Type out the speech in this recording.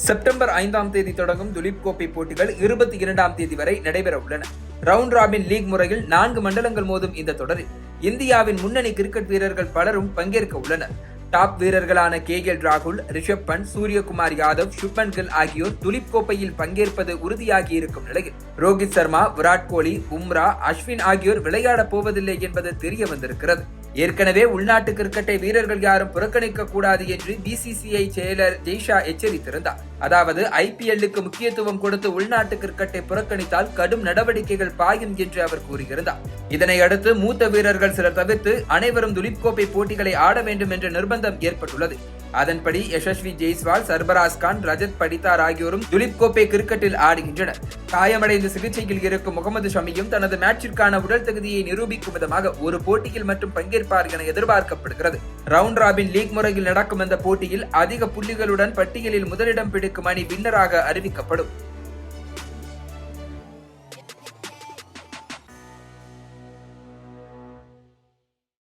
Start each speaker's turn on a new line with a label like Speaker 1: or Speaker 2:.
Speaker 1: September 5ஆம் தேதி தொடங்கும் துலீப் கோப்பை போட்டிகள் 22ஆம் தேதி வரை நடைபெற உள்ளன. ரவுண்ட் ராபின் லீக் முறையில் 4 மண்டலங்கள் மோதும் இந்த தொடரில் இந்தியாவின் முன்னணி கிரிக்கெட் வீரர்கள் பலரும் பங்கேற்க உள்ளனர். டாப் வீரர்களான KL ராகுல், ரிஷப் பண்ட், சூரியகுமார் யாதவ், சுப்மன் கில் ஆகியோர் துலீப் கோப்பையில் பங்கேற்பது உறுதியாகி இருக்கும் நிலையில் ரோஹித் சர்மா, விராட் கோலி, பும்ரா, அஸ்வின் ஆகியோர் விளையாடப் போவதில்லை என்பது தெரிய வந்திருக்கிறது. ஏற்கனவே உள்நாட்டு கிரிக்கெட்டை வீரர்கள் யாரும் புறக்கணிக்க கூடாது என்று BCCI செயலர் ஜெய்ஷா எச்சரித்திருந்தார். அதாவது IPLக்கு முக்கியத்துவம் கொடுத்து உள்நாட்டு கிரிக்கெட்டை புறக்கணித்தால் கடும் நடவடிக்கைகள் பாயும் என்று அவர் கூறியிருந்தார். இதனை அடுத்து மூத்த வீரர்கள் சிலர் தவிர்த்து அனைவரும் துலீப் கோப்பை போட்டிகளை ஆட வேண்டும் என்ற நிர்பந்தம் ஏற்பட்டுள்ளது. அதன்படி யசஸ்வி ஜெய்ஸ்வால், சர்பராஸ் கான், ரஜத் படித்தார் ஆகியோரும் துலீப் கோப்பை கிரிக்கெட்டில் ஆடுகின்றனர். காயமடைந்து சிகிச்சையில் இருக்கும் முகமது ஷமியும் தனது மேட்சிற்கான உடல் தகுதியை நிரூபிக்கும் விதமாக ஒரு போட்டியில் மட்டும் பங்கேற்பார் என எதிர்பார்க்கப்படுகிறது. ரவுண்ட் ராபின் லீக் முறையில் நடக்கும் இந்த போட்டியில் அதிக புள்ளிகளுடன் பட்டியலில் முதலிடம் பிடிக்கும் அணி வின்னராக அறிவிக்கப்படும்.